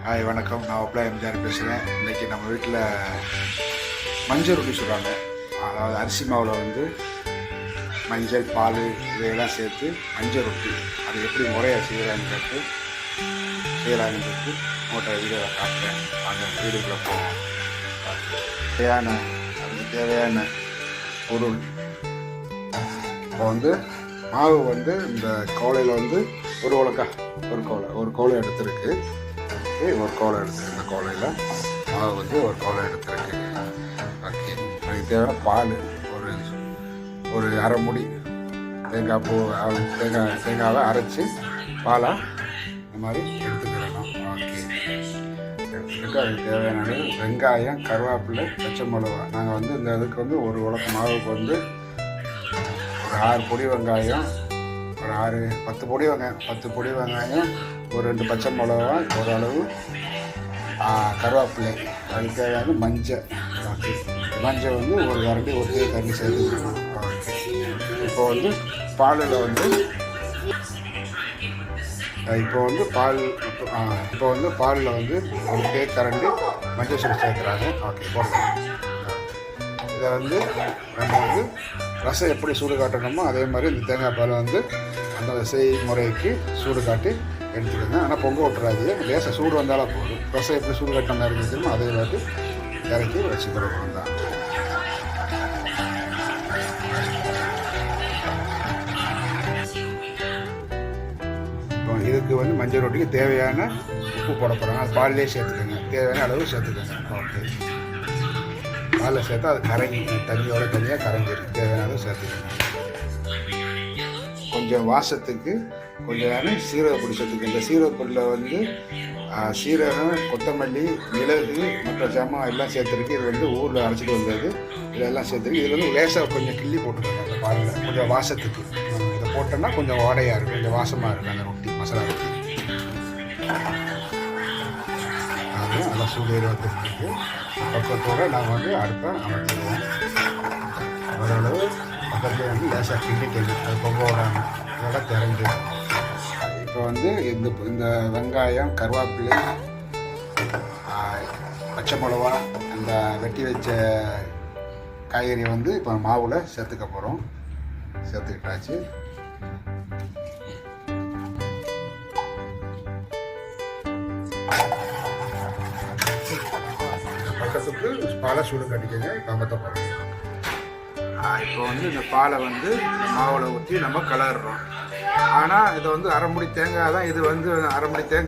Hi வணக்கம், நான் ஒப்லா எம்ஜிஆர் பேசுகிறேன். இன்றைக்கி நம்ம வீட்டில் மஞ்சள் ரொட்டி சொல்கிறாங்க. அதாவது அரிசி மாவில் வந்து மஞ்சள், பால் இதையெல்லாம் சேர்த்து மஞ்சள் ரொட்டி அது எப்படி முறையாக செய்கிறாங்கன்றது உங்கள்கிட்ட வீடியோவில் காட்டுறேன். அந்த வீடியோக்குள்ளே போவோம். அதுக்கு தேவையான பொருள் இப்போ வந்து மாவு வந்து இந்த கோலையில் வந்து ஒரு கோலை எடுத்துருக்கு. ஒரு கோலை எடுத்துருக்கு. இந்த கோலையில் மாவு வந்து ஒரு கோலை எடுத்துருக்கு. ஓகே, அதுக்கு தேவையான பால் ஒரு அரை முடி தேங்காவை அரைச்சி பாலாக இந்த மாதிரி எடுத்துக்கிடணும். ஓகே, எடுத்துக்கிட்டு அதுக்கு தேவையான வெங்காயம், கருவேப்பிலை, பச்சை மிளகா. நாங்கள் வந்து இந்த இதுக்கு வந்து ஒரு உலக்க மாவுக்கு வந்து ஒரு 6 பொடி வெங்காயம், ஒரு 10 பொடி வெங்காயம், ஒரு 2 பச்சை மிளகா, ஒரு அளவு கருவேப்பிலை, அதுக்கு தேவையான மஞ்சள் வந்து ஒரு கரண்டி தண்ணி சேர்த்துக்கணும். இப்போ வந்து பாலில் வந்து பாலில் வந்து ஒரு தேக்கரண்டி மஞ்சள் தூள் சேர்க்குறாங்க. ஓகே, போடுறோம். இதை வந்து நம்ம வந்து ரசம் எப்படி சூடு காட்டணுமோ அதே மாதிரி இந்த தேங்காய் பாலை வந்து அந்த செய்முறைக்கு சூடு காட்டி எடுத்துக்கோங்க. ஆனால் பொங்க விட்டுறாதீங்க, லேசாக சூடு வந்தாலும் போதும். ரசம் எப்படி சூடு கட்டின மாதிரி இருந்துச்சுமோ அதே மாதிரி இறக்கி வச்சுக்கிறோம் தான். இப்போ இதுக்கு வந்து மஞ்சள் ரொட்டிக்கு தேவையான உப்பு போட போகிறாங்க. அது பாலிலே சேர்த்துக்கோங்க, தேவையான அளவு சேர்த்துக்கோங்க. ஓகே, பாலில் சேர்த்தா அது தண்ணியாக கரைஞ்சிருக்கு. தேவையான அளவு சேர்த்துக்கோங்க. கொஞ்சம் வாசத்துக்கு கொஞ்சம் நேரம் சீரகப்பொடி சேர்த்துக்கோங்க. இந்த சீரகப்பொடியில் வந்து சீரகம், கொத்தமல்லி, மிளகு, மற்ற ஜாமான் எல்லாம் சேர்த்துருக்கு. இது வந்து ஊரில் அரைச்சிட்டு வந்தது. இதெல்லாம் சேர்த்துருக்கு. இதில் வந்து லேசாக கொஞ்சம் கிள்ளி போட்டுக்கோங்க. அந்த பாலில் கொஞ்சம் வாசத்துக்கு இதை போட்டோம்னா கொஞ்சம் வாடையாக இருக்கும், கொஞ்சம் வாசமாக இருக்கும் அந்த ரொட்டி, மசாலா ரொட்டி. அது நல்லா சூடேறி வந்துருக்கு. பக்கத்தோடு நாங்கள் வந்து அடுப்பை அமர்த்திடுவோம். ஓரளவு பக்கத்தில் வந்து லேசாக கிண்டிக்கணும், அது பொங்க விடாமல் இதோட திறந்துடும். இப்போ வந்து இந்த வெங்காயம், கருவேப்பிலை, பச்சை மிளகா, அந்த வெட்டி வச்ச காய்கறியை வந்து இப்போ மாவில் சேர்த்துக்க போகிறோம். சேர்த்துக்கிட்டாச்சு. பக்கத்துக்கு பாலை சூடு கட்டிக்கங்க. கம்பத்தை போகிறோம். இப்போ வந்து இந்த பாலை வந்து மாவில் ஊற்றி நம்ம கலர்றோம். ஆனால் இதை வந்து அரை முடி தேங்காய் தான். இது வந்து அரை முடி தேங்காய்